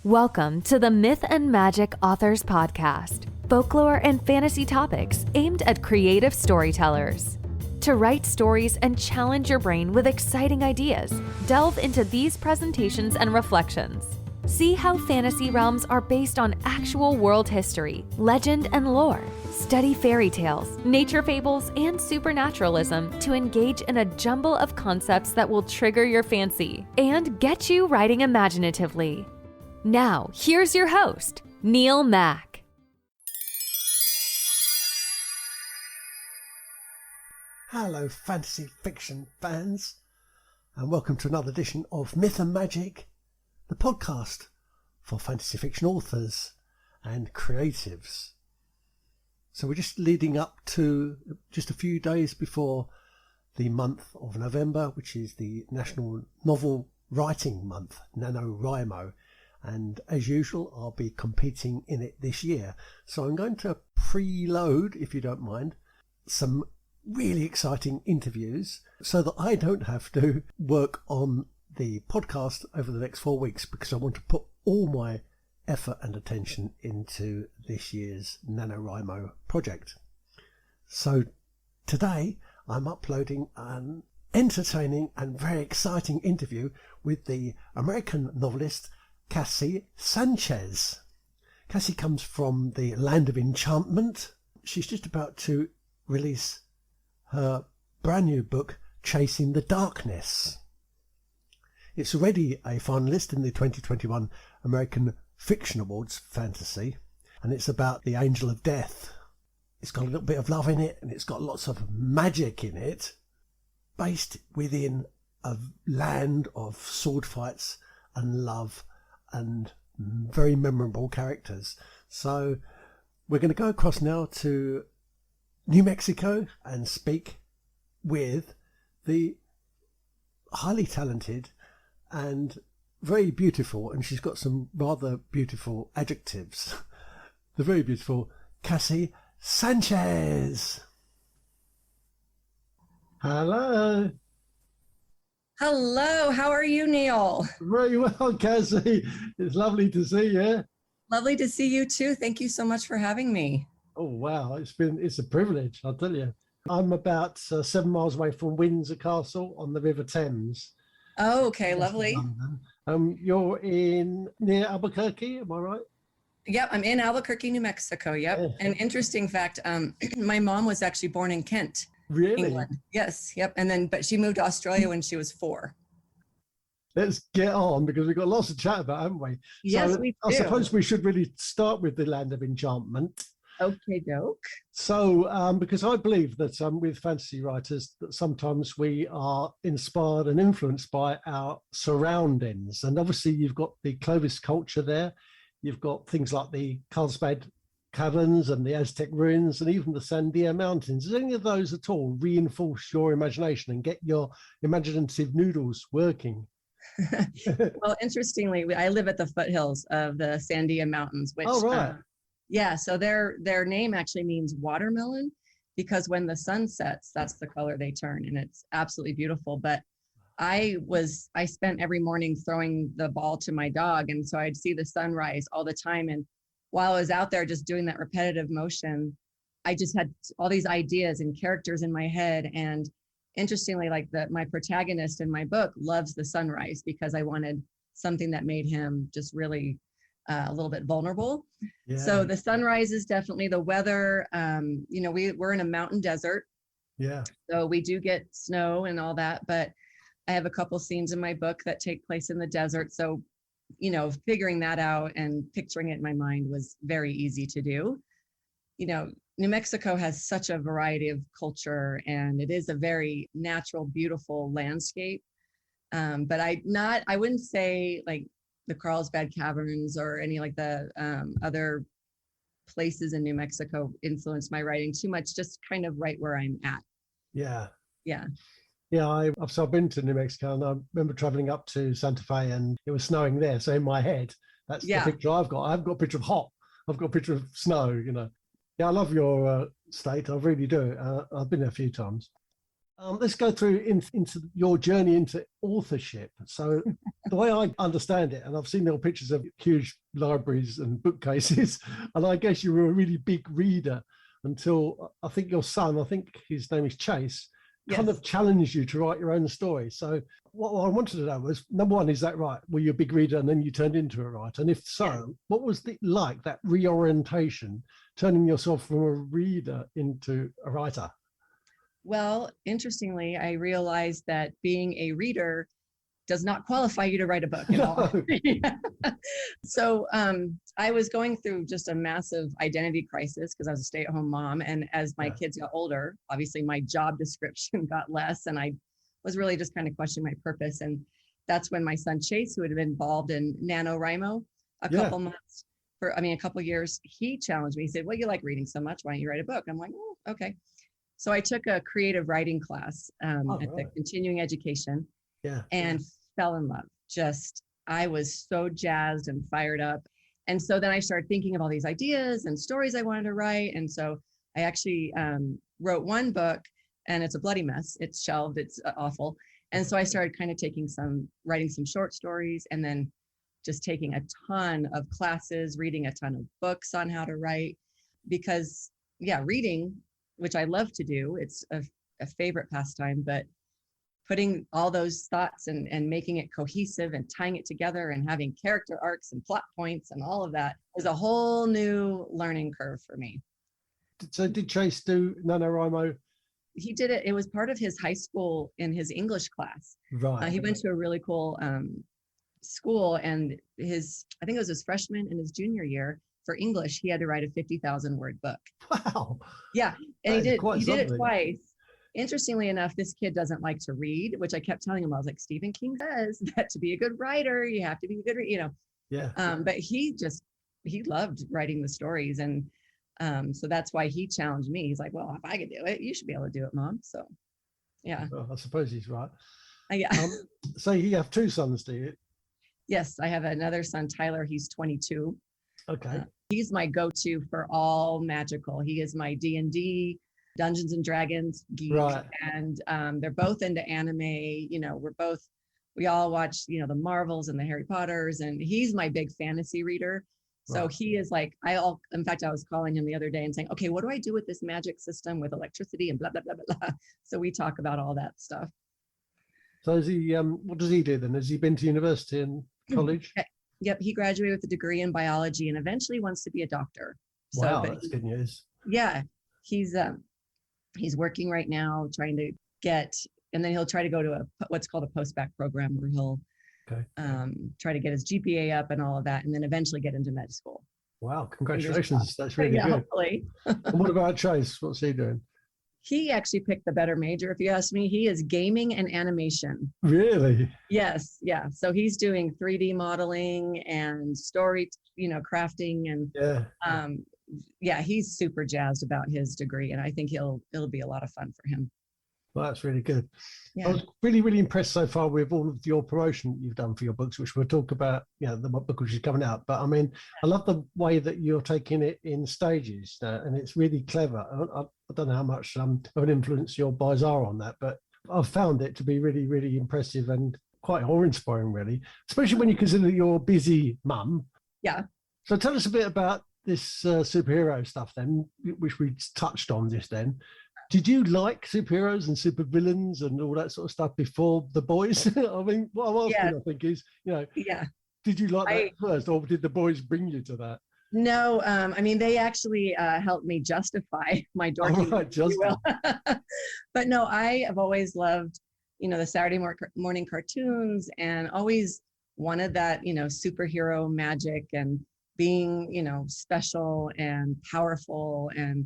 Welcome to the Myth and Magic Authors Podcast, folklore and fantasy topics aimed at creative storytellers. To write stories and challenge your brain with exciting ideas, delve into these presentations and reflections. See how fantasy realms are based on actual world history, legend, and lore. Study fairy tales, nature fables, and supernaturalism to engage in a jumble of concepts that will trigger your fancy and get you writing imaginatively. Now, here's your host, Neil Mack. Hello, fantasy fiction fans, and welcome to another edition of Myth and Magic, the podcast for fantasy fiction authors and creatives. So we're just leading up to just a few days before the month of November, which is the National Novel Writing Month, NaNoWriMo. And as usual, I'll be competing in it this year. So I'm going to preload, if you don't mind, some really exciting interviews so that I don't have to work on the podcast over the next 4 weeks, because I want to put all my effort and attention into this year's NaNoWriMo project. So today I'm uploading an entertaining and very exciting interview with the American novelist Cassie Sanchez. Cassie comes from the land of enchantment. She's just about to release her brand new book, Chasing the Darkness. It's already a finalist in the 2021 American Fiction Awards Fantasy, and it's about the Angel of Death. It's got a little bit of love in it, and it's got lots of magic in it, based within a land of sword fights and love and very memorable characters. So we're going to go across now to New Mexico and speak with the highly talented and very beautiful, and she's got some rather beautiful adjectives, the very beautiful Cassie Sanchez. Hello. Hello, how are you, Neil? Very well, Cassie. It's lovely to see you. Lovely to see you too. Thank you so much for having me. Oh wow, it's a privilege, I'll tell you. I'm about 7 miles away from Windsor Castle on the River Thames. Oh, okay, lovely. You're in near Albuquerque, am I right? Yep, I'm in Albuquerque, New Mexico. Yep. Oh. An interesting fact, my mom was actually born in Kent, Really? England. Yes, yep. But she moved to Australia when she was 4. Let's get on, because we've got lots to chat about, haven't we? Yes, so we I do. suppose we should really start with the land of enchantment. Okay, doke. So, because I believe that with fantasy writers, that sometimes we are inspired and influenced by our surroundings. And obviously you've got the Clovis culture there. You've got things like the Carlsbad Caverns and the Aztec ruins and even the Sandia Mountains. Does any of those at all reinforce your imagination and get your imaginative noodles working? Well, interestingly, I live at the foothills of the Sandia Mountains, which right. yeah, so their name actually means watermelon, because when the sun sets, that's the color they turn, and it's absolutely beautiful. But I spent every morning throwing the ball to my dog, and so I'd see the sunrise all the time. And while I was out there just doing that repetitive motion, I just had all these ideas and characters in my head. And interestingly, my protagonist in my book loves the sunrise, because I wanted something that made him just really a little bit vulnerable. Yeah. So the sunrise is definitely the weather. We're in a mountain desert. Yeah. So we do get snow and all that, but I have a couple scenes in my book that take place in the desert. So, figuring that out and picturing it in my mind was very easy to do. New Mexico has such a variety of culture, and it is a very natural, beautiful landscape. But I wouldn't say like the Carlsbad Caverns or any like the other places in New Mexico influenced my writing too much, just kind of right where I'm at. Yeah. Yeah. Yeah, I've been to New Mexico, and I remember traveling up to Santa Fe, and it was snowing there. So in my head, that's the picture I've got. I haven't got a picture of hot. I've got a picture of snow, Yeah, I love your state. I really do. I've been there a few times. Let's go through into your journey into authorship. So the way I understand it, and I've seen little pictures of huge libraries and bookcases, and I guess you were a really big reader until I think your son, I think his name is Chase, kind of challenged you to write your own story. So what I wanted to know was, number one, is that right? Were you a big reader and then you turned into a writer? And if so, what was it like, that reorientation, turning yourself from a reader into a writer? Well, interestingly, I realized that being a reader does not qualify you to write a book at all. So I was going through just a massive identity crisis because I was a stay-at-home mom. And as my kids got older, obviously my job description got less, and I was really just kind of questioning my purpose. And that's when my son Chase, who had been involved in NaNoWriMo a couple years, he challenged me. He said, well, you like reading so much, why don't you write a book? I'm like, oh, okay. So I took a creative writing class at the continuing education and fell in love. I was so jazzed and fired up. And so then I started thinking of all these ideas and stories I wanted to write. And so I actually wrote one book, and it's a bloody mess. It's shelved, it's awful. And so I started kind of writing some short stories, and then just taking a ton of classes, reading a ton of books on how to write, because reading, which I love to do, it's a favorite pastime, but putting all those thoughts and making it cohesive and tying it together and having character arcs and plot points and all of that is a whole new learning curve for me. So did Chase do NaNoWriMo? He did it. It was part of his high school in his English class. Right. He went to a really cool school, and I think it was his freshman and his junior year, for English, he had to write a 50,000 word book. Wow. Yeah. And he did it twice. Interestingly enough, this kid doesn't like to read, which I kept telling him. I was like, Stephen King says that to be a good writer, you have to be a good reader, Yeah. But he loved writing the stories. And so that's why he challenged me. He's like, well, if I could do it, you should be able to do it, Mom. So, yeah. Well, I suppose he's right. Yeah. So you have two sons, do you? Yes, I have another son, Tyler. He's 22. Okay. He's my go-to for all magical. He is my D&D, Dungeons and Dragons geek. Right. And they're both into anime. We all watch, the Marvels and the Harry Potters, and he's my big fantasy reader. So he is like, in fact, I was calling him the other day and saying, okay, what do I do with this magic system with electricity and blah, blah, blah, blah, blah. So we talk about all that stuff. So is he, what does he do then? Has he been to university and college? Yep, he graduated with a degree in biology and eventually wants to be a doctor. Wow, that's good news. Yeah, he's working right now trying to get, and then he'll try to go to what's called a post-bac program where he'll try to get his GPA up and all of that, and then eventually get into med school. Wow, congratulations. That's really good. Hopefully. And what about Chase? What's he doing? He actually picked the better major, if you ask me. He is gaming and animation. Really? Yes. Yeah. So he's doing 3D modeling and story, crafting, and he's super jazzed about his degree, and I think it'll be a lot of fun for him. Well, that's really good. Yeah. I was really, really impressed so far with all of your promotion you've done for your books, which we'll talk about, the book which is coming out. But I mean, I love the way that you're taking it in stages, and it's really clever. I don't know how much of an influence your boys are on that, but I've found it to be really, really impressive and quite awe-inspiring, really, especially when you consider you're a busy mum. Yeah. So tell us a bit about this superhero stuff then, which we touched on just then. Did you like superheroes and supervillains and all that sort of stuff before the boys? I mean, what I'm asking, I think, is, did you like that first, or did the boys bring you to that? No, I mean, they actually helped me justify my dorky. But no, I have always loved, the Saturday morning cartoons, and always wanted that, superhero magic and being, special and powerful. And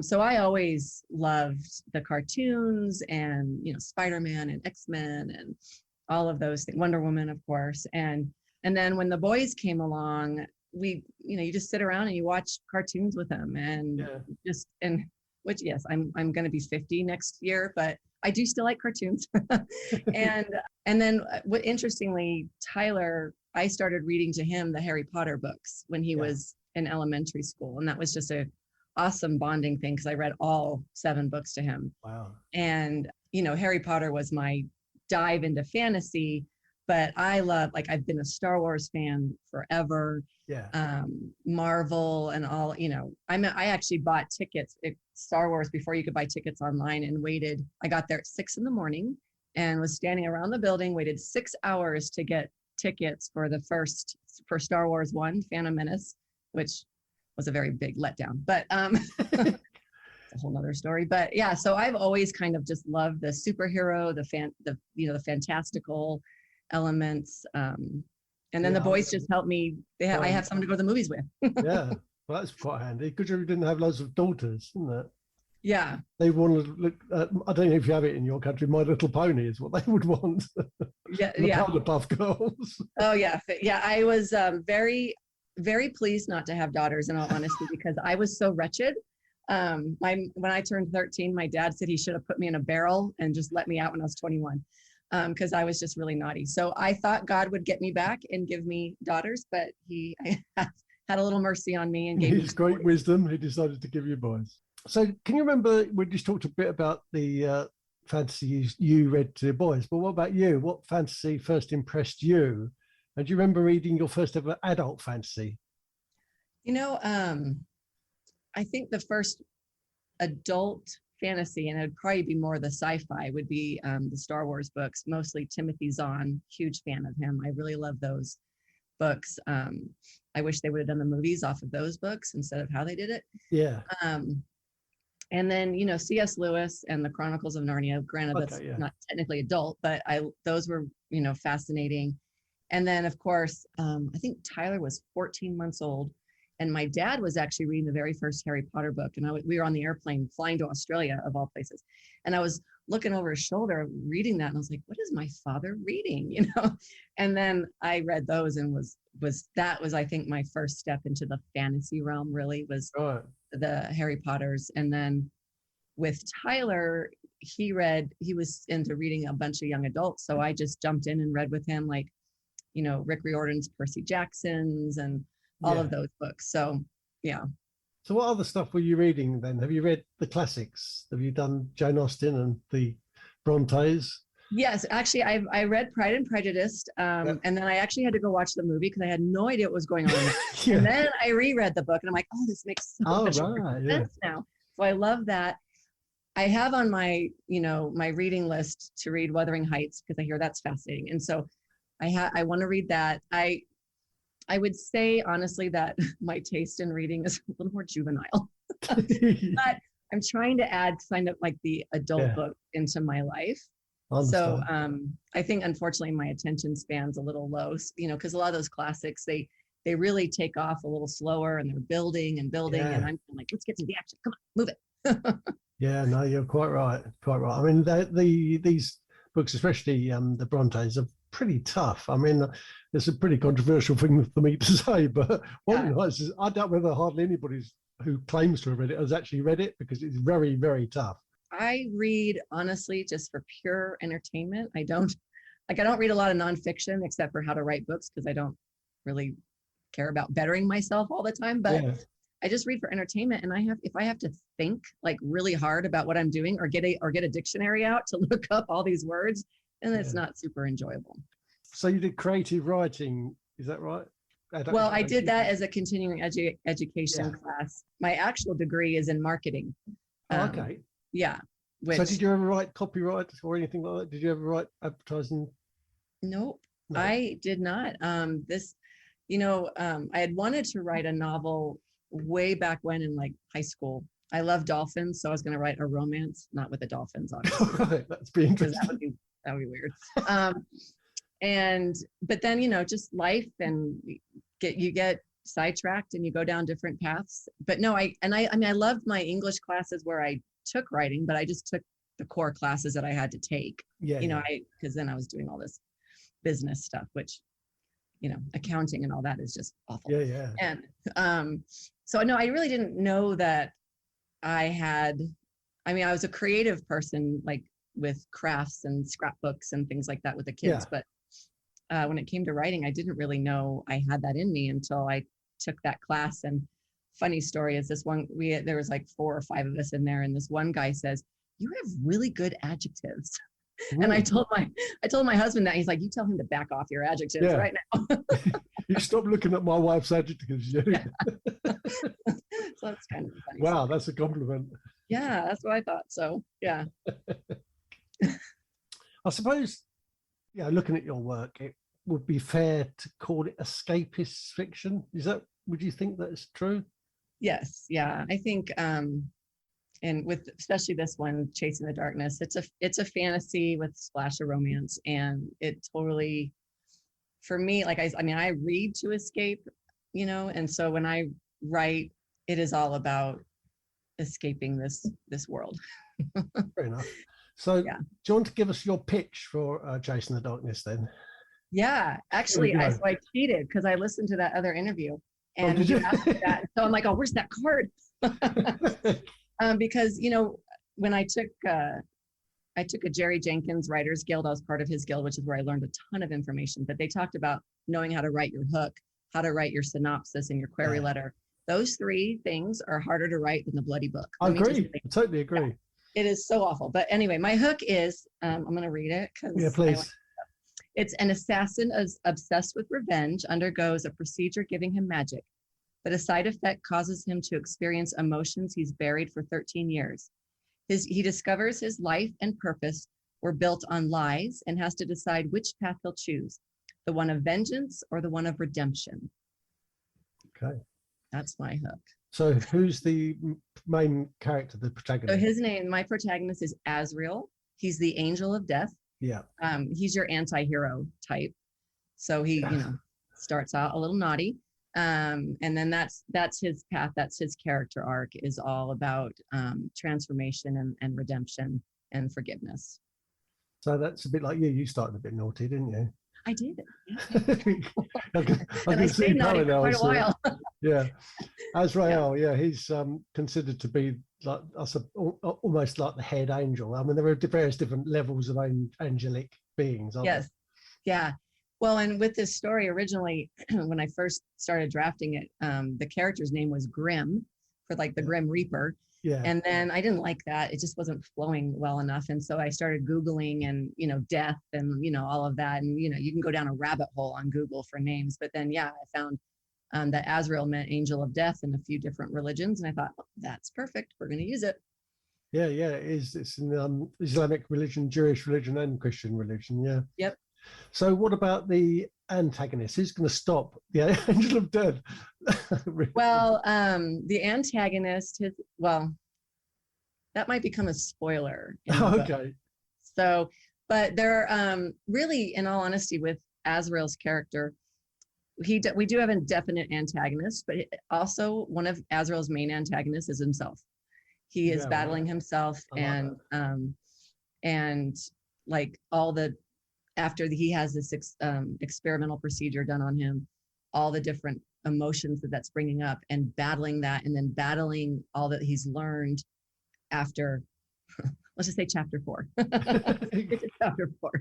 so I always loved the cartoons and, Spider-Man and X-Men and all of those things, Wonder Woman, of course. And then when the boys came along, you just sit around and you watch cartoons with them, and which, yes, I'm going to be 50 next year, but I do still like cartoons. and then interestingly, Tyler, I started reading to him the Harry Potter books when he was in elementary school. And that was just a awesome bonding thing, because I read all 7 books to him. Wow. And Harry Potter was my dive into fantasy, but I love, like, I've been a Star Wars fan forever. Yeah. Marvel and all, I actually bought tickets at Star Wars before you could buy tickets online, and waited. I got there at 6 a.m. and was standing around the building, waited 6 hours to get tickets for Star Wars 1, Phantom Menace, which was a very big letdown, but it's a whole nother story. But yeah, so I've always kind of just loved the superhero, the fantastical elements. And then the boys just helped me. I have someone to go to the movies with. Yeah, well, that's quite handy, because you didn't have loads of daughters, didn't it? Yeah. They want to look, I don't know if you have it in your country, My Little Pony is what they would want. Yeah. The Powerpuff Girls. Oh, yeah. Yeah, I was very, very pleased not to have daughters, in all honesty, because I was so wretched. When I turned 13, my dad said he should have put me in a barrel and just let me out when I was 21. Because I was just really naughty. So I thought God would get me back and give me daughters, but he had a little mercy on me and gave His great wisdom, he decided to give you boys. So can you remember, we just talked a bit about the fantasy you read to the boys, but what about you? What fantasy first impressed you? And do you remember reading your first ever adult fantasy? I think the first adult fantasy, and it'd probably be more the sci-fi, would be the Star Wars books, mostly Timothy Zahn. Huge fan of him. I really love those books. I wish they would have done the movies off of those books instead of how they did it. Yeah. And then, C.S. Lewis and the Chronicles of Narnia. Granted, that's not technically adult, but those were, fascinating. And then, of course, I think Tyler was 14 months old, and my dad was actually reading the very first Harry Potter book. And we were on the airplane flying to Australia, of all places. And I was looking over his shoulder, reading that, and I was like, what is my father reading? And then I read those, and was I think my first step into the fantasy realm, really, was the Harry Potters. And then with Tyler, he was into reading a bunch of young adults. So I just jumped in and read with him, like, Rick Riordan's Percy Jackson's and all of those books. So, yeah. So what other stuff were you reading then? Have you read the classics? Have you done Jane Austen and the Brontes? Yes, actually, I read Pride and Prejudice, and then I actually had to go watch the movie because I had no idea what was going on. And then I reread the book, and I'm like, oh, this makes so much sense now. So I love that. I have on my, my reading list to read Wuthering Heights, because I hear that's fascinating. And so I want to read that. I would say, honestly, that my taste in reading is a little more juvenile. But I'm trying to add kind of like the adult book into my life. So I think, unfortunately, my attention span's a little low, because a lot of those classics, they really take off a little slower, and they're building and building. And I'm like, let's get to the action. Come on, move it. Yeah, no, you're quite right. Quite right. I mean, these books, especially the Brontes, are pretty tough. I mean, it's a pretty controversial thing for me to say, but I doubt whether hardly anybody who claims to have read it has actually read it, because it's very, very tough. I read, honestly, just for pure entertainment. I don't read a lot of nonfiction, except for how to write books, because I don't really care about bettering myself all the time. But I just read for entertainment. And if I have to think like really hard about what I'm doing, or get a dictionary out to look up all these words, and it's not super enjoyable. So you did creative writing, is that right? Well, I did that as a continuing education class. My actual degree is in marketing. Okay. Yeah. So did you ever write copyright or anything like that? Did you ever write advertising? Nope, no. I did not. I had wanted to write a novel way back when, in like high school. I love dolphins, so I was going to write a romance, not with the dolphins, obviously. Right, that's be interesting. That would be weird. But then, just life, and you get sidetracked and you go down different paths. But no, I loved my English classes where I took writing, but I just took the core classes that I had to take. Because then I was doing all this business stuff, which, accounting and all that is just awful. Yeah. And so no, I really didn't know that I was a creative person, like with crafts and scrapbooks and things like that with the kids. But when it came to writing, I didn't really know I had that in me until I took that class. And funny story is this one, there was like 4 or 5 of us in there, and this one guy says, you have really good adjectives. Ooh. And I told my husband that. He's like, you tell him to back off your adjectives right now. You stop looking at my wife's adjectives. Yeah. So that's kind of funny. Wow, that's a compliment. Yeah, that's what I thought. So yeah. I suppose, looking at your work, it would be fair to call it escapist fiction. Would you think that is true? Yes. Yeah. I think, and with especially this one, Chasing the Darkness, it's a fantasy with a splash of romance, and it totally, for me, like I read to escape, and so when I write, it is all about escaping this world. Fair enough. So do you want to give us your pitch for Chasing the Darkness then? Yeah, actually, I cheated because I listened to that other interview, and you asked me that. So I'm like, oh, where's that card? Because when I took a Jerry Jenkins Writers Guild, I was part of his guild, which is where I learned a ton of information. But they talked about knowing how to write your hook, how to write your synopsis and your query letter. Those 3 things are harder to write than the bloody book. I agree. I totally agree. Yeah. It is so awful. But anyway, my hook is, I'm going to read it. Yeah, please. It's an assassin obsessed with revenge undergoes a procedure giving him magic, but a side effect causes him to experience emotions he's buried for 13 years. He discovers his life and purpose were built on lies and has to decide which path he'll choose, the one of vengeance or the one of redemption. Okay. That's my hook. So who's the main character, the protagonist? So my protagonist is Azrael. He's the angel of death. Yeah. He's your anti-hero type. So he, starts out a little naughty. And then that's his path. That's his character arc, is all about transformation and redemption and forgiveness. So that's a bit like you. You started a bit naughty, didn't you? I did. I can see naughty for quite a while. Yeah. Azrael, he's considered to be like almost like the head angel. I mean, there are various different levels of angelic beings, aren't there? Yeah. Well, and with this story, originally, when I first started drafting it, the character's name was Grim, for like the Grim Reaper. Yeah. And then I didn't like that. It just wasn't flowing well enough. And so I started Googling and, death and, all of that. And, you can go down a rabbit hole on Google for names. But then, I found that Azrael meant angel of death in a few different religions. And I thought, that's perfect. We're going to use it. Yeah, it is. It's in Islamic religion, Jewish religion, and Christian religion. Yeah. Yep. So what about the antagonist? Who's going to stop the angel of death? Well, the antagonist, that might become a spoiler. Okay. So, but there, really, in all honesty, with Azrael's character, we do have a definite antagonist, but also one of Azrael's main antagonists is himself. He is battling himself, and like after he has this experimental procedure done on him, all the different emotions that's bringing up, and battling that, and then battling all that he's learned after, let's just say chapter 4. Chapter 4.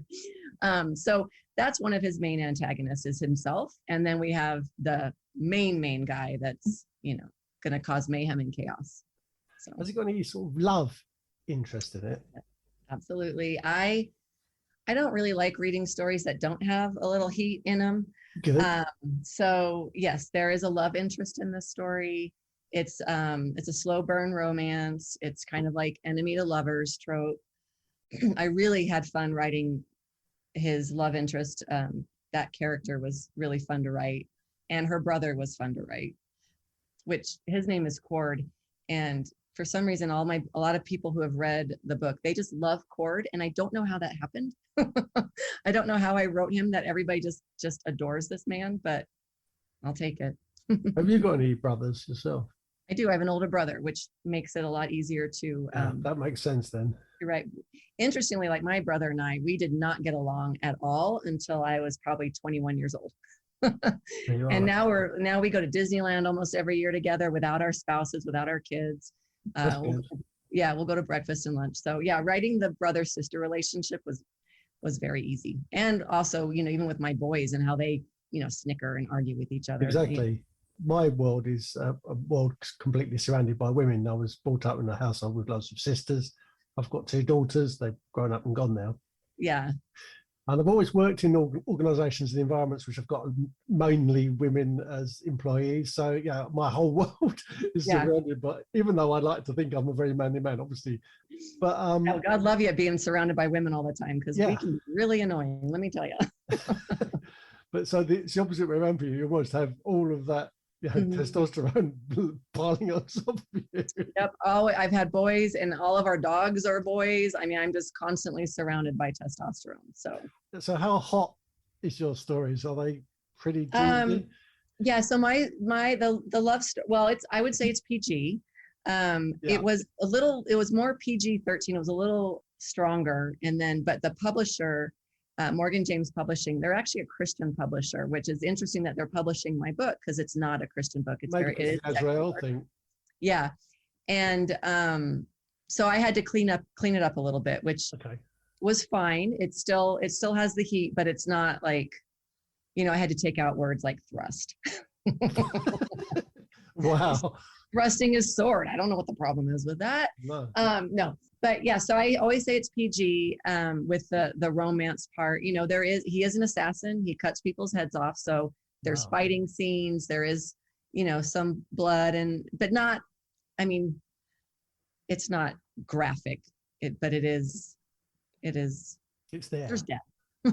So that's one of his main antagonists, is himself. And then we have the main guy that's, going to cause mayhem and chaos. So has he got any sort of love interest in it? Absolutely. I don't really like reading stories that don't have a little heat in them. Good. So yes, there is a love interest in this story. It's a slow burn romance. It's kind of like enemy to lovers trope. I really had fun writing his love interest. That character was really fun to write, and her brother was fun to write, which his name is Cord. And for some reason, a lot of people who have read the book, they just love Cord, and I don't know how that happened. I don't know how I wrote him that everybody just adores this man, but I'll take it. Have you got any brothers yourself? I do. I have an older brother, which makes it a lot easier to. That makes sense then. You're right. Interestingly, like my brother and I, we did not get along at all until I was probably 21 years old. And now we go to Disneyland almost every year together without our spouses, without our kids. We'll go to breakfast and lunch. So writing the brother-sister relationship was very easy. And also, even with my boys and how they, snicker and argue with each other. Exactly. My world is a world completely surrounded by women. I was brought up in a household with lots of sisters, I've got two daughters. They've grown up and gone now. Yeah. And I've always worked in organisations and environments which have got mainly women as employees. So, yeah, my whole world is surrounded by, even though I like to think I'm a very manly man, obviously. But God love you being surrounded by women all the time, because we can be really annoying, let me tell you. But so it's the opposite way around for you. You almost have all of that testosterone piling on top of you. Yep. Oh, I've had boys, and all of our dogs are boys. I mean, I'm just constantly surrounded by testosterone. So how hot is your stories? Are they pretty juicy? Yeah. So the love story. Well, I would say it's PG. It was more PG-13. It was a little stronger, but the publisher, Morgan James Publishing, they're actually a Christian publisher, which is interesting that they're publishing my book, because it's not a Christian book. It's it is Israel thing. Yeah. And so I had to clean it up a little bit, which was fine. It still has the heat, but it's not like, I had to take out words like thrust. Wow. Thrusting his sword. I don't know what the problem is with that. No. But yeah, so I always say it's PG with the romance part. He is an assassin. He cuts people's heads off. So there's fighting scenes. There is, some blood, but not, it's not graphic, but it is. It's there. There's death,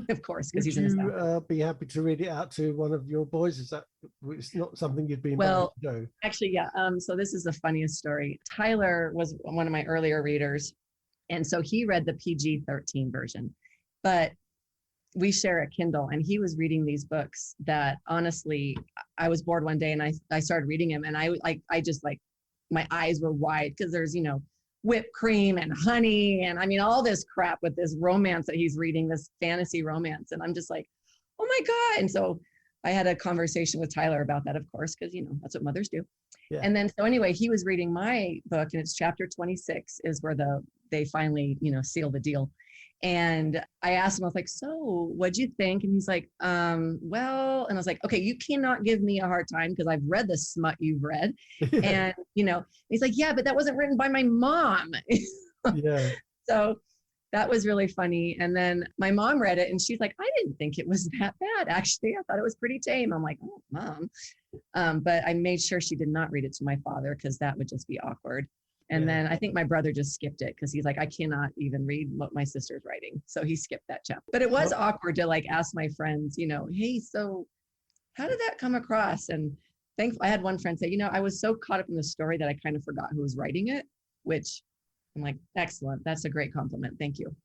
of course, because he's an assassin. Would you be happy to read it out to one of your boys? Is that, it's not something you'd be invited to do? Actually, yeah. So this is the funniest story. Tyler was one of my earlier readers, and so he read the PG-13 version, but we share a Kindle, and he was reading these books that, honestly, I was bored one day, and I started reading him, and I just my eyes were wide, because there's, whipped cream and honey, and all this crap with this romance that he's reading, this fantasy romance. And I'm just like, oh my God. And so I had a conversation with Tyler about that, of course, because, that's what mothers do. Yeah. And then, so anyway, he was reading my book, and it's chapter 26 is where they finally, seal the deal. And I asked him, I was like, so what'd you think? And he's like, well, and I was like, okay, you cannot give me a hard time, because I've read the smut you've read. And, he's like, yeah, but that wasn't written by my mom. Yeah. So that was really funny. And then my mom read it, and she's like, I didn't think it was that bad. Actually, I thought it was pretty tame. I'm like, oh, Mom. But I made sure she did not read it to my father, because that would just be awkward. And then I think my brother just skipped it, because he's like, I cannot even read what my sister's writing. So he skipped that chapter. But it was awkward to ask my friends, hey, so how did that come across? And I had one friend say, I was so caught up in the story that I kind of forgot who was writing it, which I'm like, excellent. That's a great compliment. Thank you.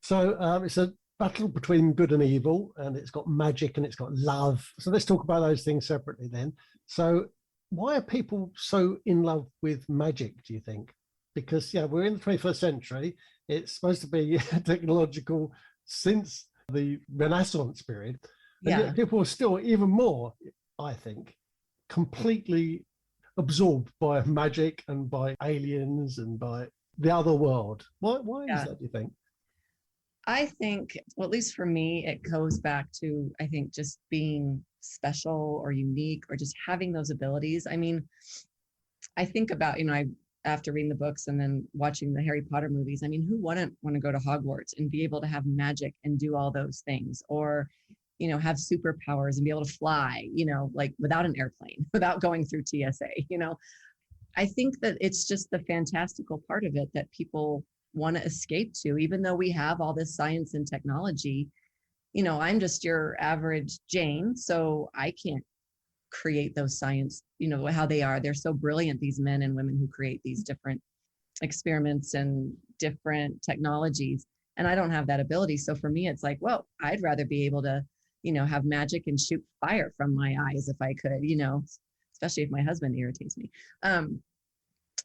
So it's a battle between good and evil, and it's got magic and it's got love. So let's talk about those things separately then. So why are people so in love with magic, do you think? Because, we're in the 21st century. It's supposed to be technological since the Renaissance period. And yet people are still even more, I think, completely absorbed by magic and by aliens and by the other world. Why is that, do you think? I think, well, at least for me, it goes back to, I think, just being special or unique, or just having those abilities. I think about, after reading the books and then watching the Harry Potter movies, who wouldn't want to go to Hogwarts and be able to have magic and do all those things, or, have superpowers and be able to fly, without an airplane, without going through TSA, I think that it's just the fantastical part of it that people want to escape to, even though we have all this science and technology. I'm just your average Jane, so I can't create those science, how they are. They're so brilliant, these men and women who create these different experiments and different technologies. And I don't have that ability. So for me, it's like, well, I'd rather be able to, have magic and shoot fire from my eyes if I could, especially if my husband irritates me.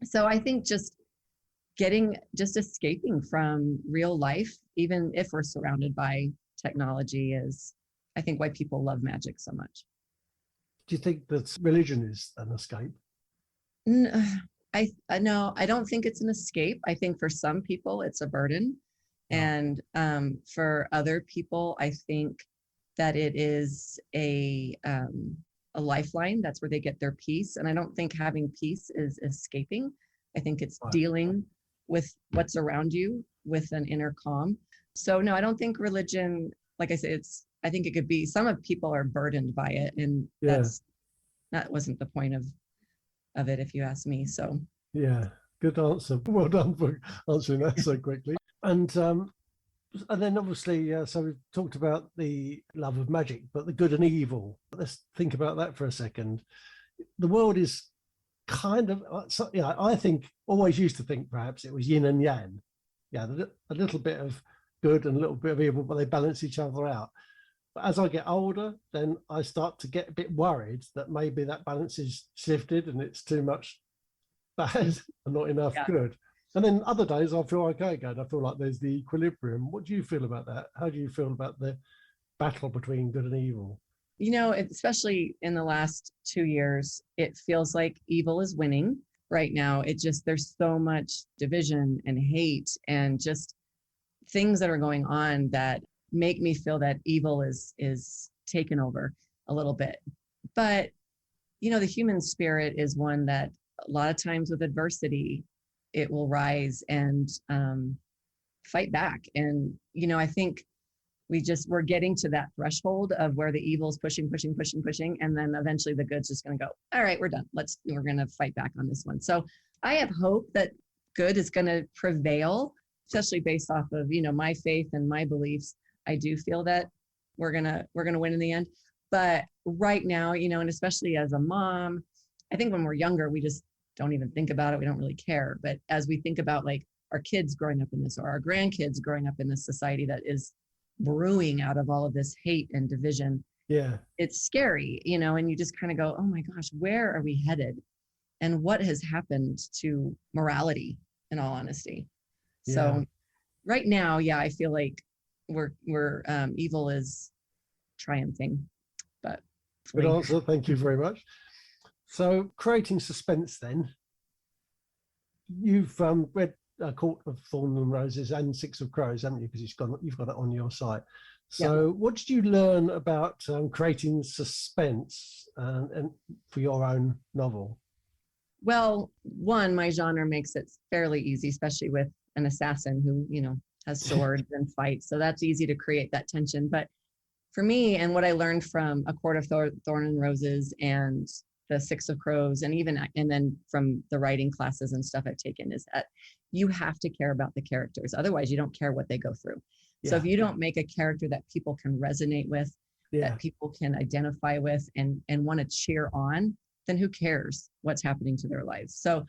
So I think just escaping from real life, even if we're surrounded by technology, is, I think, why people love magic so much. Do you think that religion is an escape? No, I don't think it's an escape. I think for some people it's a burden. And for other people, I think that it is a lifeline. That's where they get their peace. And I don't think having peace is escaping. I think it's dealing with what's around you with an inner calm. So no, I don't think religion, like I said, I think it could be, some of people are burdened by it, and Yeah. that wasn't the point of it, if you ask me. So Yeah, good answer. Well done for answering that so quickly. And then obviously, so we've talked about the love of magic, but the good and evil. Let's think about that for a second. The world is kind of, I think, always used to think perhaps it was yin and yang. Yeah, a little bit of good and a little bit of evil, but they balance each other out. But as I get older, then I start to get a bit worried that maybe that balance is shifted and it's too much bad and not enough good. And then other days I feel okay again. I feel like there's the equilibrium. What do you feel about that? How do you feel about the battle between good and evil? Especially in the last 2 years, it feels like evil is winning right now. There's so much division and hate and just things that are going on that make me feel that evil is taken over a little bit. But, the human spirit is one that a lot of times with adversity, it will rise and fight back. And, I think we're getting to that threshold of where the evil is pushing. And then eventually the good's just going to go, all right, we're done. We're going to fight back on this one. So I have hope that good is going to prevail, especially based off of, my faith and my beliefs. I do feel that we're going to win in the end. But right now, and especially as a mom, I think when we're younger, we just don't even think about it. We don't really care. But as we think about like our kids growing up in this, or our grandkids growing up in this society that is brewing out of all of this hate and division, it's scary, and you just kind of go, oh my gosh, where are we headed? And what has happened to morality, in all honesty? So right now, I feel like we're evil is triumphing. But good answer. Thank you very much. So creating suspense then. You've read Court of Thorns and Roses and Six of Crows, haven't you? Because you've got it on your site. So what did you learn about creating suspense and for your own novel? Well, one, my genre makes it fairly easy, especially with an assassin who, has swords and fights. So that's easy to create that tension. But for me, and what I learned from A Court of Thorns and Roses and the Six of Crows, and then from the writing classes and stuff I've taken, is that you have to care about the characters. Otherwise, you don't care what they go through. So if you don't make a character that people can resonate with, that people can identify with and want to cheer on, then who cares what's happening to their lives? So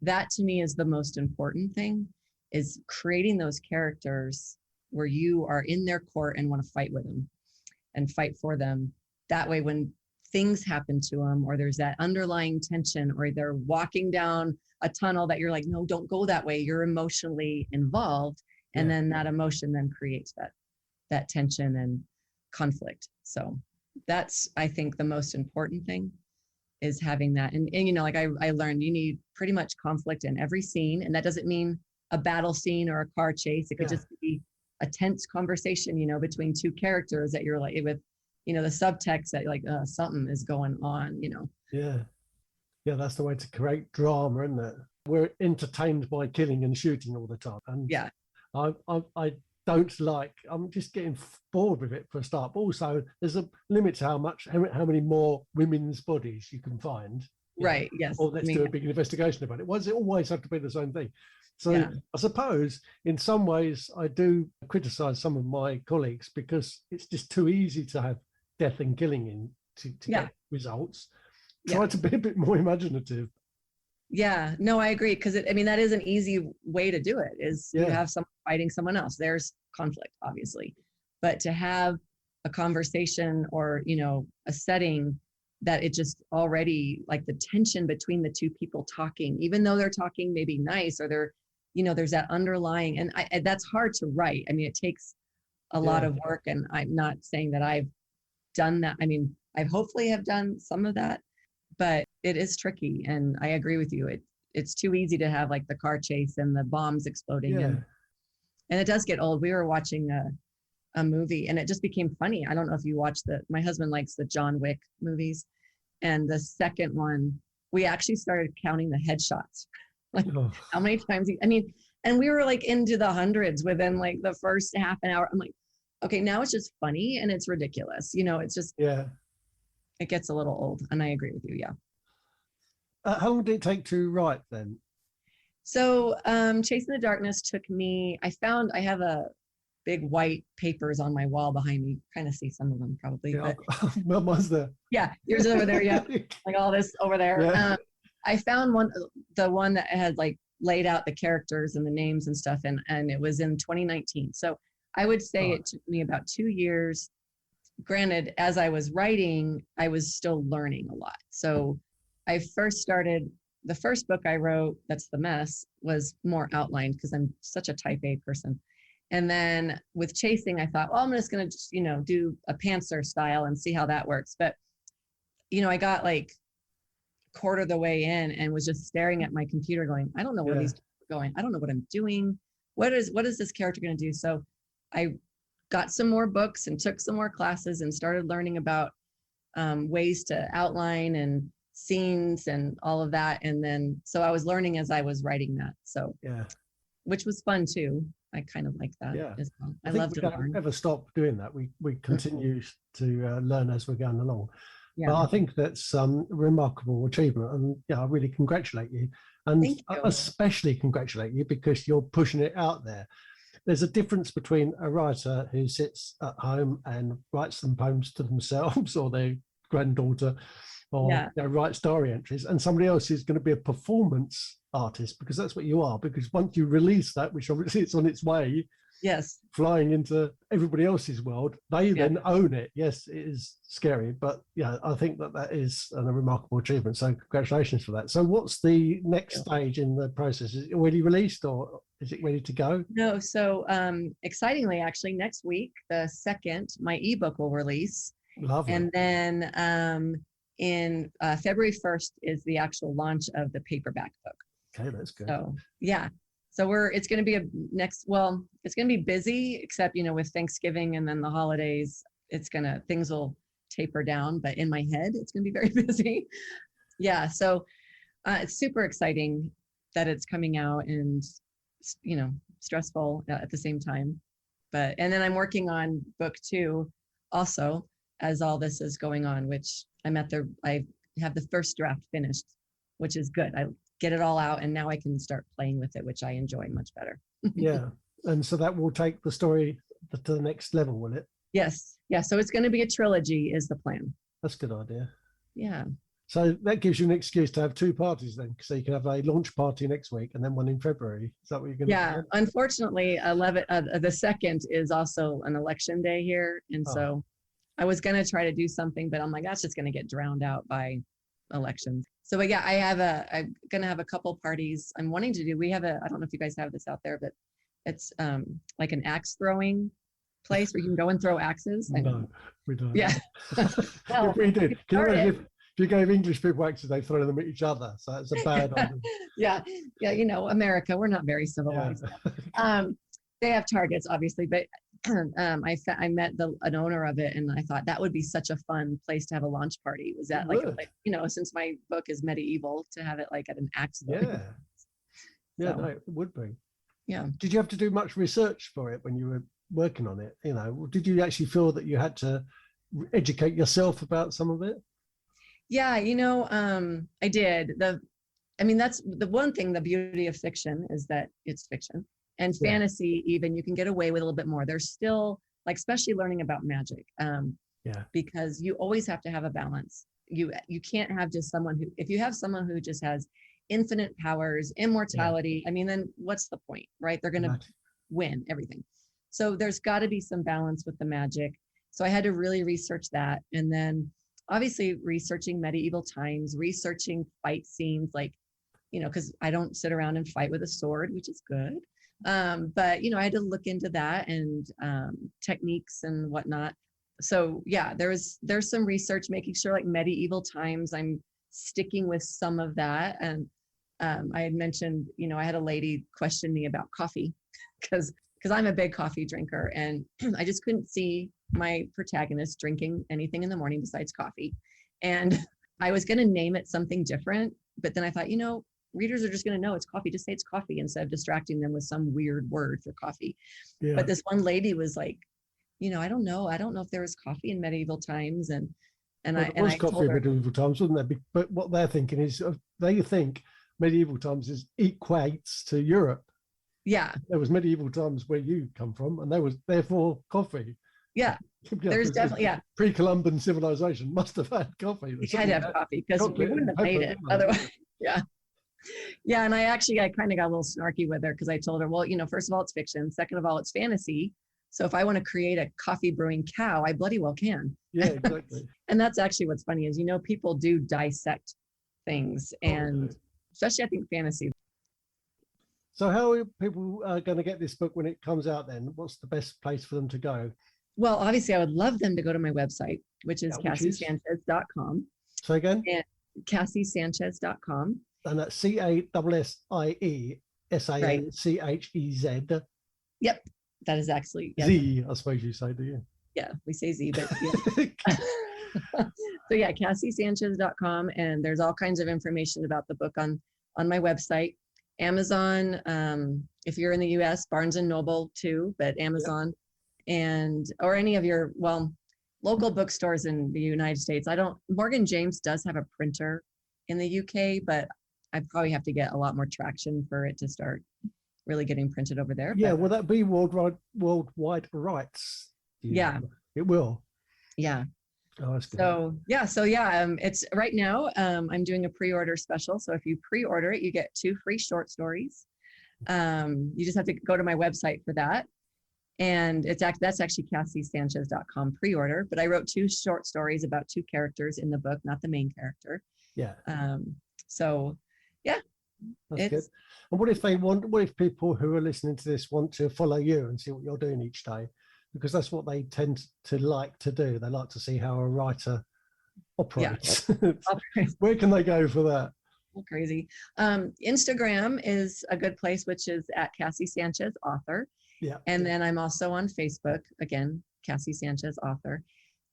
that to me is the most important thing, is creating those characters where you are in their court and want to fight with them and fight for them. That way, when things happen to them, or there's that underlying tension, or they're walking down a tunnel that you're like, no, don't go that way. You're emotionally involved. And then that emotion then creates that tension and conflict. So that's, I think, the most important thing, is having that. And like I learned, you need pretty much conflict in every scene. And that doesn't mean a battle scene or a car chase. It could just be a tense conversation, between two characters that you're like with, the subtext that like something is going on, Yeah, that's the way to create drama, isn't it? We're entertained by killing and shooting all the time, and I don't like. I'm just getting bored with it for a start. But also, there's a limit to how many more women's bodies you can find. Right. Yes. Or let's do a big investigation about it. Why does it always have to be the same thing? So I suppose in some ways I do criticize some of my colleagues, because it's just too easy to have death and killing in to get results. Try to be a bit more imaginative. Yeah, no, I agree. Because that is an easy way to do it, is you have someone fighting someone else. There's conflict, obviously. But to have a conversation or, a setting that it just already, like the tension between the two people talking, even though they're talking maybe nice, or they're, there's that underlying, and that's hard to write. It takes a lot of work, and I'm not saying that I've done that. I hopefully have done some of that, but it is tricky. And I agree with you. It's too easy to have like the car chase and the bombs exploding. And it does get old. We were watching a movie, and it just became funny. I don't know if you watched my husband likes the John Wick movies. And the second one, we actually started counting the headshots Like Oh, how many times, I mean, and we were like into the hundreds within like the first half an hour. I'm like, okay, now it's just funny and it's ridiculous. It's just, yeah. it gets a little old. And I agree with you. Yeah. How long did it take to write then? So Chasing the Darkness took me, I have a big white papers on my wall behind me. Kind of see some of them probably, Yeah, but mine's there. yeah, yours is over there. Yeah. Like all this over there. Yeah. I found the one that had like laid out the characters and the names and stuff. And it was in 2019. So I would say it took me about 2 years. Granted, as I was writing, I was still learning a lot. So I first started, the first book I wrote, that's The Mess, was more outlined because I'm such a type A person. And then with Chasing, I thought, well, I'm just going to, do a pantser style and see how that works. But, I got like quarter of the way in and was just staring at my computer going, I don't know where these are going. I don't know what I'm doing. What is this character going to do? So I got some more books and took some more classes and started learning about ways to outline and scenes and all of that. And then, so I was learning as I was writing that. So, which was fun too. I kind of like that as well. I love to learn. Never stop doing that. We continue to learn as we're going along. Yeah. But I think that's a remarkable achievement, and I really congratulate you, and Thank you. especially congratulate you because you're pushing it out there. There's a difference between a writer who sits at home and writes some poems to themselves or their granddaughter, or writes diary entries, and somebody else is going to be a performance artist, because that's what you are. Because once you release that, which obviously it's on its way, flying into everybody else's world, they then own it. Yes, it is scary, but I think that is a remarkable achievement. So congratulations for that. So what's the next stage in the process? Is it already released or is it ready to go? No, so excitingly, actually, next week, the 2nd, my ebook will release. Lovely. And then in February 1st is the actual launch of the paperback book. Okay, that's good. So so it's going to be it's going to be busy, except with Thanksgiving and then the holidays, things will taper down, but in my head it's going to be very busy. So it's super exciting that it's coming out, and stressful at the same time. And then I'm working on book 2 also as all this is going on, which I have the first draft finished, which is good. I get it all out, and now I can start playing with it, which I enjoy much better. And so that will take the story to the next level, will it? Yes. So it's going to be a trilogy is the plan. That's a good idea. Yeah. So that gives you an excuse to have 2 parties then, so you can have a launch party next week and then one in February. Is that what you're going to do? Unfortunately, the 2nd is also an election day here, and so I was going to try to do something, but I'm like, that's just going to get drowned out by elections. So, but I'm going to have a couple parties I'm wanting to do. I don't know if you guys have this out there, but it's like an axe throwing place where you can go and throw axes. No, we don't. Yeah. Well, if we did. Can you imagine if you gave English people axes, they throw them at each other? So it's a bad idea. Yeah. America, we're not very civilized. They have targets, obviously, but I met an owner of it, and I thought that would be such a fun place to have a launch party. Was that since my book is medieval, to have it like at an axe? No, it would be. Yeah. Did you have to do much research for it when you were working on it? Did you actually feel that you had to educate yourself about some of it? Yeah, I did. That's the one thing. The beauty of fiction is that it's fiction. And fantasy, even, you can get away with a little bit more. There's still, like, especially learning about magic, because you always have to have a balance. You can't have just if you have someone who just has infinite powers, immortality, then what's the point, right? They're going to win everything. So there's got to be some balance with the magic. So I had to really research that. And then obviously researching medieval times, researching fight scenes, because I don't sit around and fight with a sword, which is good. But I had to look into that and techniques and whatnot. So there's some research, making sure like medieval times, I'm sticking with some of that. And I had mentioned, I had a lady question me about coffee because I'm a big coffee drinker, and I just couldn't see my protagonist drinking anything in the morning besides coffee. And I was going to name it something different, but then I thought, readers are just going to know it's coffee. Just say it's coffee instead of distracting them with some weird word for coffee. Yeah. But this one lady was like, I don't know if there was coffee in medieval times. And Well, it was I coffee told in her, medieval times, wasn't there? But what they're thinking is they think medieval times equates to Europe. yeah, There was medieval times where you come from, and there was therefore coffee. yeah, there's definitely, yeah. Pre-Columbian civilization must have had coffee. You had to have coffee because we wouldn't have made it otherwise. Yeah. Yeah. And I kind of got a little snarky with her because I told her, well, first of all, it's fiction. Second of all, it's fantasy. So if I want to create a coffee brewing cow, I bloody well can. Yeah, exactly. And that's actually what's funny is, people do dissect things, and especially I think fantasy. So how are people going to get this book when it comes out then? What's the best place for them to go? Well, obviously, I would love them to go to my website, which is CassieSanchez.com. So again? And CassieSanchez.com. And that's CassieSanchez. Yep. That is actually. Yeah. Z, I suppose you say, do you? Yeah, we say Z, but yeah. So yeah, CassieSanchez.com. And there's all kinds of information about the book on my website. Amazon, if you're in the US, Barnes and Noble too, but Amazon. Yep. Or any of your, local bookstores in the United States. Morgan James does have a printer in the UK, but I probably have to get a lot more traction for it to start really getting printed over there. Yeah, will that be worldwide rights? Yeah. It will. Yeah. Oh, that's good. It's right now, I'm doing a pre-order special. So if you pre-order it, you get 2 free short stories. You just have to go to my website for that. And that's actually CassieSanchez.com pre-order, but I wrote 2 short stories about 2 characters in the book, not the main character. Yeah. So yeah. That's good. And what if people who are listening to this want to follow you and see what you're doing each day? Because that's what they tend to like to do. They like to see how a writer operates. Yeah. Where can they go for that? Crazy. Instagram is a good place, which is at Cassie Sanchez Author. Yeah. And then I'm also on Facebook, again, Cassie Sanchez Author.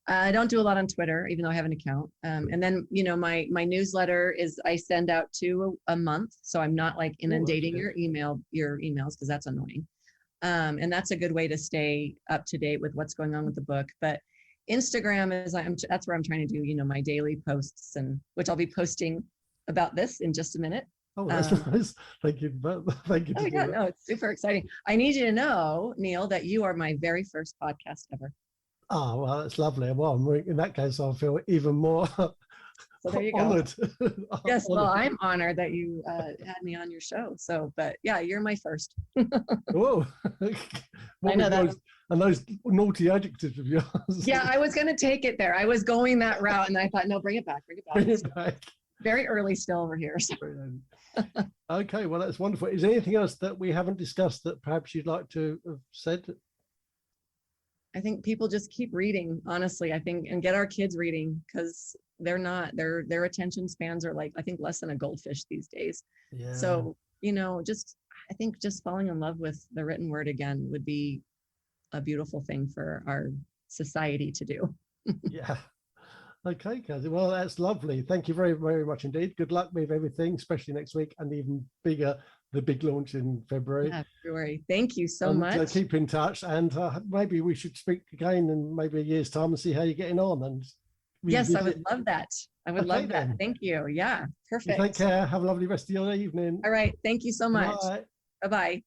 I don't do a lot on Twitter, even though I have an account. And then, my newsletter is I send out 2 a month. So I'm not like inundating your emails because that's annoying. And that's a good way to stay up to date with what's going on with the book. But Instagram that's where I'm trying to do, my daily posts, and which I'll be posting about this in just a minute. Oh, that's nice. Thank you. Thank you. Oh yeah, no, it's super exciting. I need you to know, Neil, that you are my very first podcast ever. Oh, well, that's lovely. Well, in that case, I'll feel even more so there you honored. Go. Yes, well, I'm honored that you had me on your show. So, but yeah, you're my first. Whoa. I know those naughty adjectives of yours. Yeah, I was going to take it there. I was going that route, and I thought, no, bring it back. Bring it back. Very early still over here. So. Okay, well, that's wonderful. Is there anything else that we haven't discussed that perhaps you'd like to have said? I think people just keep reading, honestly, and get our kids reading, because their attention spans are like, I think, less than a goldfish these days. Yeah. So, I think just falling in love with the written word again would be a beautiful thing for our society to do. Yeah. Okay, Cassie. Well, that's lovely. Thank you very, very much indeed. Good luck with everything, especially next week, and even bigger, the big launch in February. Yeah, February. Thank you so much. Keep in touch, and maybe we should speak again in maybe a year's time and see how you're getting on. And yes, I would love that. I would love that. Thank you. Yeah, perfect. Take care. Have a lovely rest of your evening. All right. Thank you so much. Bye. Bye-bye.